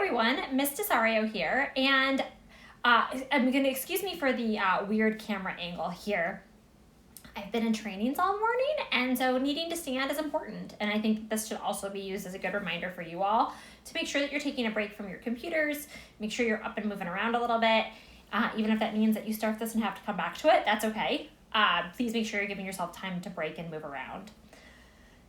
everyone, Miss Desario here, and I'm going to excuse me for the weird camera angle here. I've been in trainings all morning, and so needing to stand is important, and I think this should also be used as a good reminder for you all to make sure that you're taking a break from your computers, make sure you're up and moving around a little bit, even if that means that you start this and have to come back to it, that's okay. Please make sure you're giving yourself time to break and move around.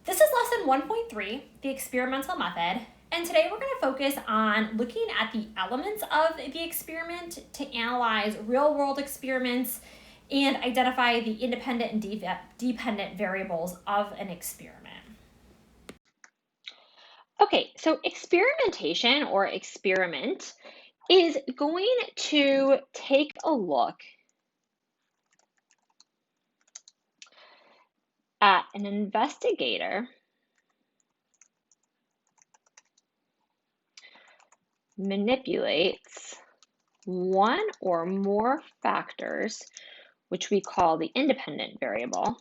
This is lesson 1.3, the experimental method, and today we're going to focus on looking at the elements of the experiment to analyze real-world experiments and identify the independent and dependent variables of an experiment. Okay, so experimentation or experiment is going to take a look at an investigator manipulates one or more factors, which we call the independent variable,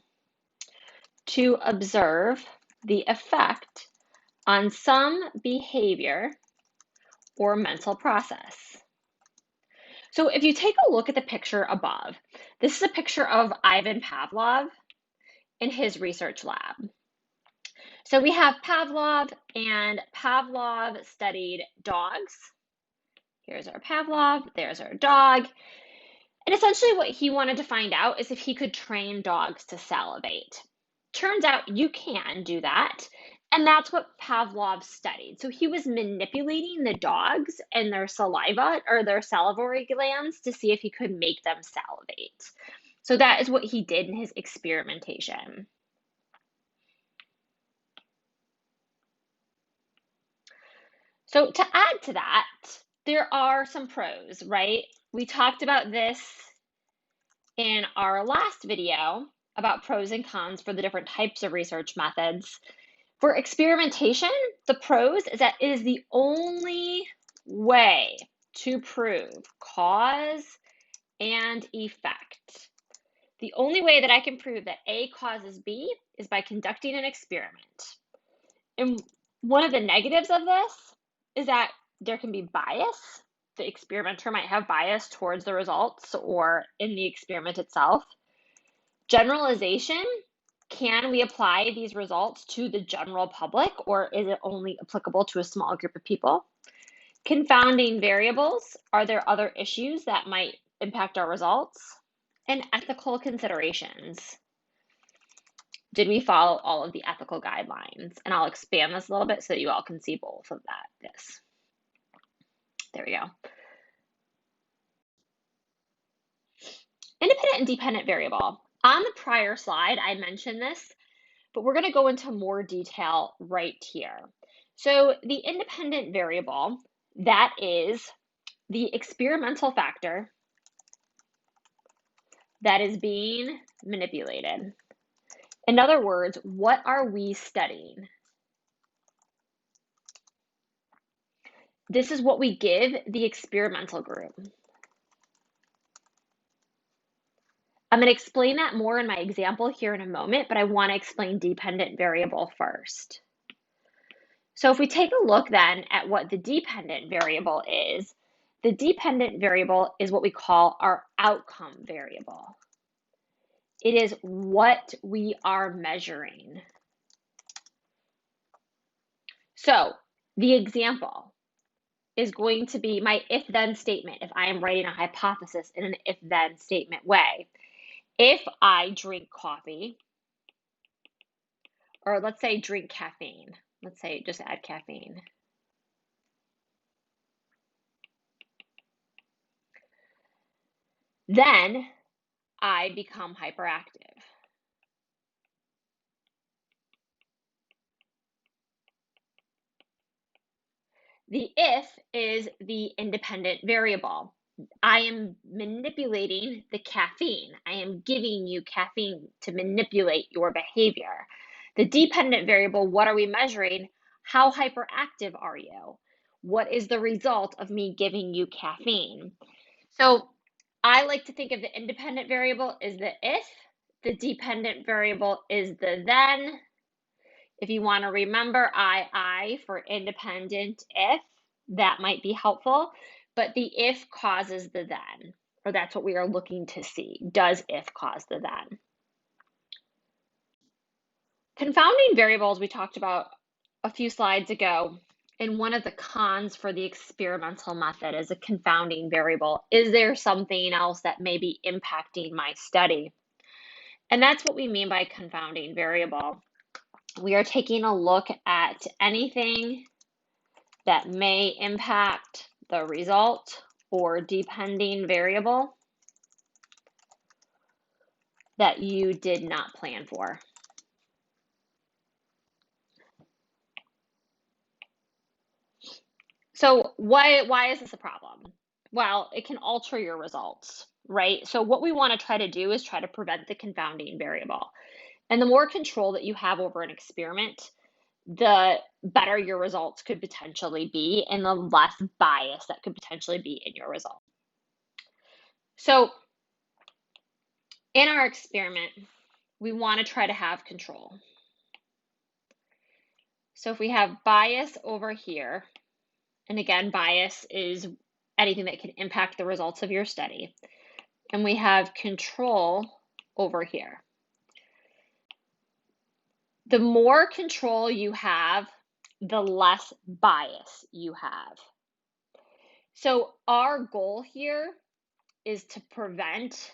to observe the effect on some behavior or mental process. So if you take a look at the picture above, this is a picture of Ivan Pavlov in his research lab. So we have Pavlov, and Pavlov studied dogs. Here's our Pavlov, there's our dog. And essentially what he wanted to find out is if he could train dogs to salivate. Turns out you can do that, and that's what Pavlov studied. So he was manipulating the dogs and their saliva or their salivary glands to see if he could make them salivate. So that is what he did in his experimentation. So to add to that, there are some pros, right? We talked about this in our last video about pros and cons for the different types of research methods. For experimentation, the pros is that it is the only way to prove cause and effect. The only way that I can prove that A causes B is by conducting an experiment. And one of the negatives of this is that there can be bias. The experimenter might have bias towards the results or in the experiment itself. Generalization, can we apply these results to the general public, or is it only applicable to a small group of people? Confounding variables, are there other issues that might impact our results? And ethical considerations. Did we follow all of the ethical guidelines? And I'll expand this a little bit so that you all can see both of this. There we go. Independent and dependent variable. On the prior slide, I mentioned this, but we're going to go into more detail right here. So the independent variable, that is the experimental factor that is being manipulated. In other words, what are we studying? This is what we give the experimental group. I'm going to explain that more in my example here in a moment, but I want to explain dependent variable first. So if we take a look then at what the dependent variable is, the dependent variable is what we call our outcome variable. It is what we are measuring. So the example is going to be my if-then statement if I am writing a hypothesis in an if-then statement way. If I drink coffee, or let's say drink caffeine, let's say just add caffeine. Then I become hyperactive. The if is the independent variable. I am manipulating the caffeine. I am giving you caffeine to manipulate your behavior. The dependent variable, what are we measuring? How hyperactive are you? What is the result of me giving you caffeine? So I like to think of the independent variable as the if, the dependent variable is the then. If you want to remember I for independent if, that might be helpful. But the if causes the then, or that's what we are looking to see. Does if cause the then? Confounding variables we talked about a few slides ago. And one of the cons for the experimental method is a confounding variable. Is there something else that may be impacting my study? And that's what we mean by confounding variable. We are taking a look at anything that may impact the result or depending variable that you did not plan for. So why is this a problem? Well, it can alter your results, right? So what we want to try to do is try to prevent the confounding variable. And the more control that you have over an experiment, the better your results could potentially be and the less bias that could potentially be in your result. So in our experiment, we want to try to have control. So if we have bias over here, and again, bias is anything that can impact the results of your study, and we have control over here. The more control you have, the less bias you have. So our goal here is to prevent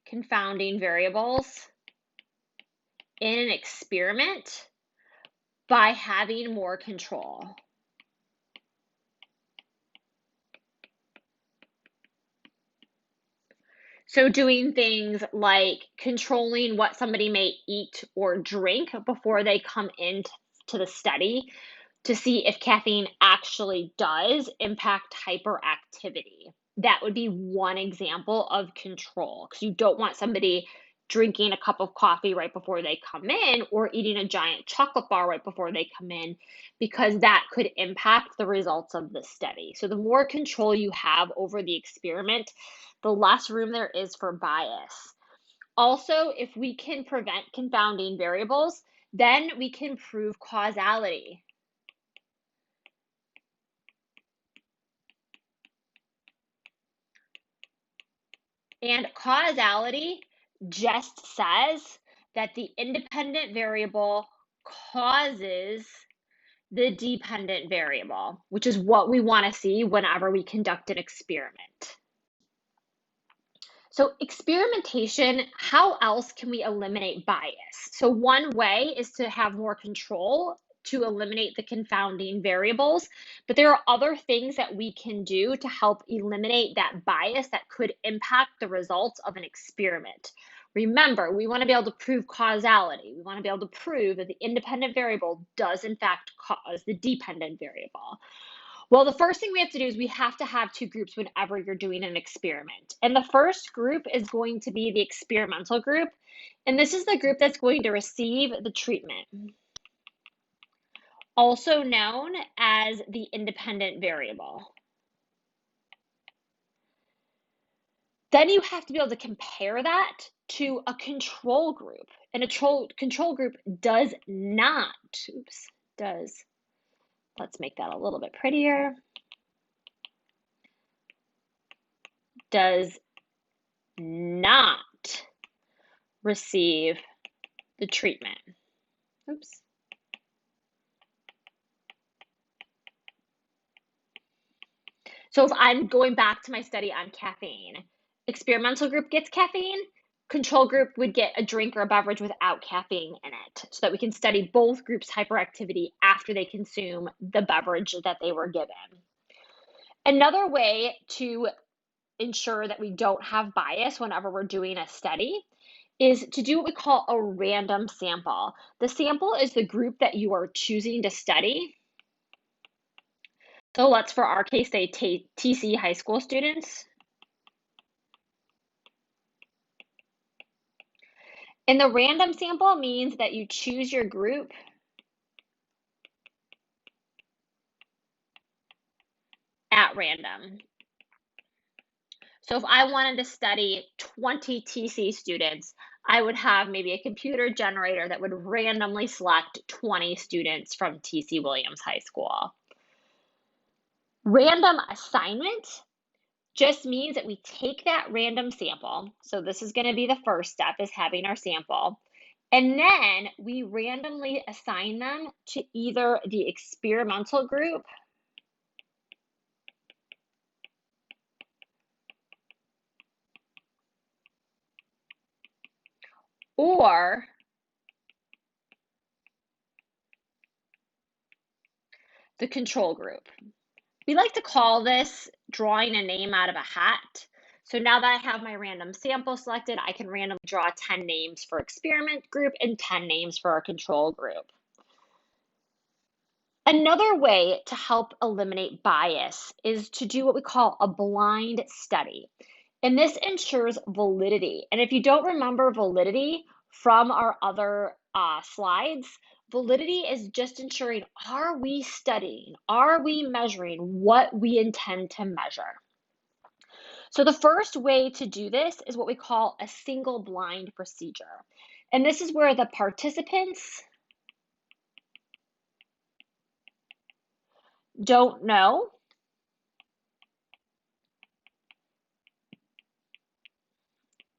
confounding variables in an experiment by having more control. So doing things like controlling what somebody may eat or drink before they come into the study to see if caffeine actually does impact hyperactivity. That would be one example of control, because you don't want somebody drinking a cup of coffee right before they come in or eating a giant chocolate bar right before they come in, because that could impact the results of the study. So the more control you have over the experiment, the less room there is for bias. Also, if we can prevent confounding variables, then we can prove causality. And causality just says that the independent variable causes the dependent variable, which is what we want to see whenever we conduct an experiment. So experimentation, how else can we eliminate bias? So one way is to have more control to eliminate the confounding variables, but there are other things that we can do to help eliminate that bias that could impact the results of an experiment. Remember, we want to be able to prove causality. We want to be able to prove that the independent variable does in fact cause the dependent variable. Well, the first thing we have to do is we have to have two groups whenever you're doing an experiment. And the first group is going to be the experimental group. And this is the group that's going to receive the treatment, also known as the independent variable. Then you have to be able to compare that to a control group. And a control group does not, let's make that a little bit prettier, does not receive the treatment. Oops. So if I'm going back to my study on caffeine, experimental group gets caffeine, control group would get a drink or a beverage without caffeine in it, so that we can study both groups' hyperactivity after they consume the beverage that they were given. Another way to ensure that we don't have bias whenever we're doing a study is to do what we call a random sample. The sample is the group that you are choosing to study. So let's, for our case, say TC high school students. And the random sample means that you choose your group at random. So if I wanted to study 20 TC students, I would have maybe a computer generator that would randomly select 20 students from TC Williams High School. Random assignment just means that we take that random sample. So this is going to be the first step, is having our sample. And then we randomly assign them to either the experimental group or the control group. We like to call this drawing a name out of a hat. So now that I have my random sample selected, I can randomly draw 10 names for experiment group and 10 names for our control group. Another way to help eliminate bias is to do what we call a blind study. And this ensures validity. And if you don't remember validity from our other slides, validity is just ensuring, are we studying? Are we measuring what we intend to measure? So the first way to do this is what we call a single blind procedure. And this is where the participants don't know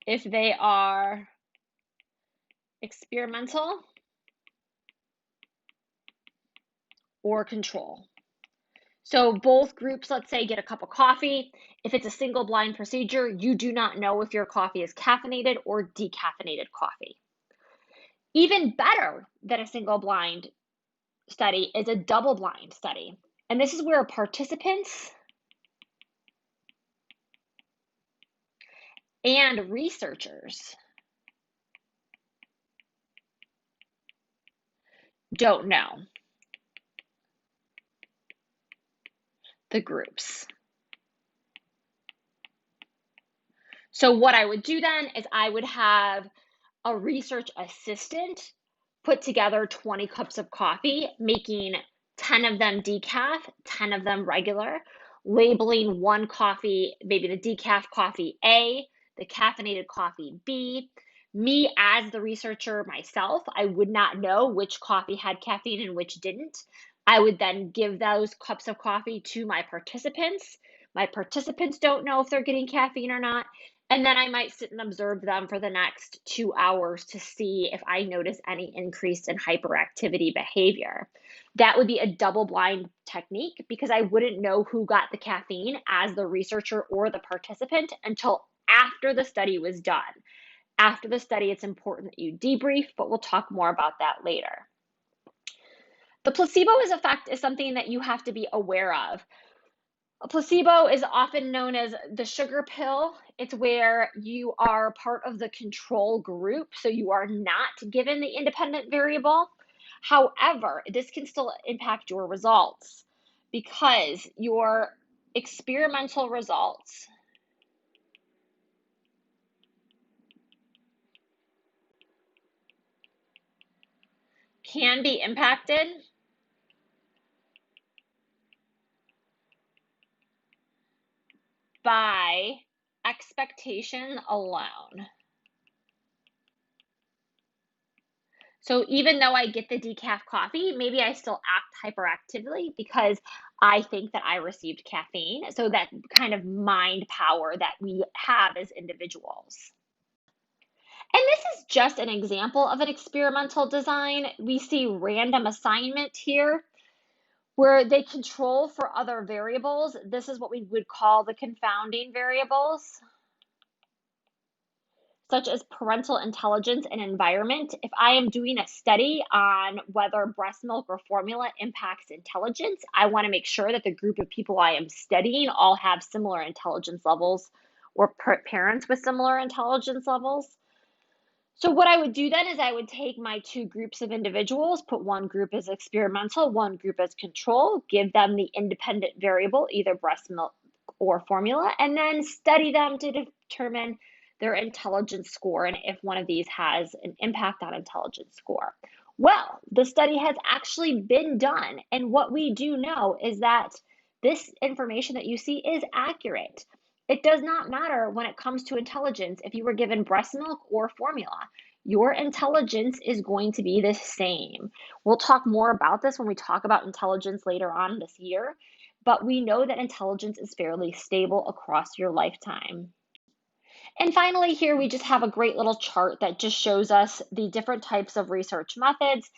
if they are experimental or control. So both groups, let's say, get a cup of coffee. If it's a single blind procedure, you do not know if your coffee is caffeinated or decaffeinated coffee. Even better than a single blind study is a double blind study. And this is where participants and researchers don't know the groups. So what I would do then is I would have a research assistant put together 20 cups of coffee, making 10 of them decaf, 10 of them regular, labeling one coffee, maybe the decaf coffee A, the caffeinated coffee B. Me as the researcher myself, I would not know which coffee had caffeine and which didn't. I would then give those cups of coffee to my participants. My participants don't know if they're getting caffeine or not. And then I might sit and observe them for the next 2 hours to see if I notice any increase in hyperactivity behavior. That would be a double blind technique because I wouldn't know who got the caffeine as the researcher or the participant until after the study was done. After the study, it's important that you debrief, but we'll talk more about that later. The placebo effect is something that you have to be aware of. A placebo is often known as the sugar pill. It's where you are part of the control group, so you are not given the independent variable. However, this can still impact your results because your experimental results can be impacted by expectation alone. So even though I get the decaf coffee, maybe I still act hyperactively because I think that I received caffeine. So that kind of mind power that we have as individuals. And this is just an example of an experimental design. We see random assignment here where they control for other variables. This is what we would call the confounding variables, such as parental intelligence and environment. If I am doing a study on whether breast milk or formula impacts intelligence, I want to make sure that the group of people I am studying all have similar intelligence levels or parents with similar intelligence levels. So what I would do then is I would take my two groups of individuals, put one group as experimental, one group as control, give them the independent variable, either breast milk or formula, and then study them to determine their intelligence score and if one of these has an impact on intelligence score. Well, the study has actually been done, and what we do know is that this information that you see is accurate. It does not matter when it comes to intelligence if you were given breast milk or formula. Your intelligence is going to be the same. We'll talk more about this when we talk about intelligence later on this year, but we know that intelligence is fairly stable across your lifetime. And finally, here we just have a great little chart that just shows us the different types of research methods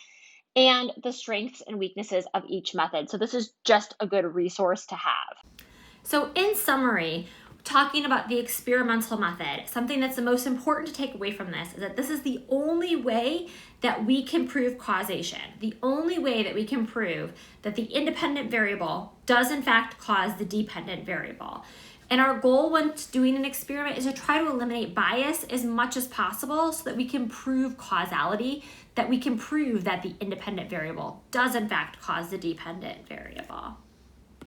and the strengths and weaknesses of each method. So this is just a good resource to have. So in summary, talking about the experimental method, something that's the most important to take away from this is that this is the only way that we can prove causation. The only way that we can prove that the independent variable does in fact cause the dependent variable. And our goal when doing an experiment is to try to eliminate bias as much as possible so that we can prove causality, that we can prove that the independent variable does in fact cause the dependent variable.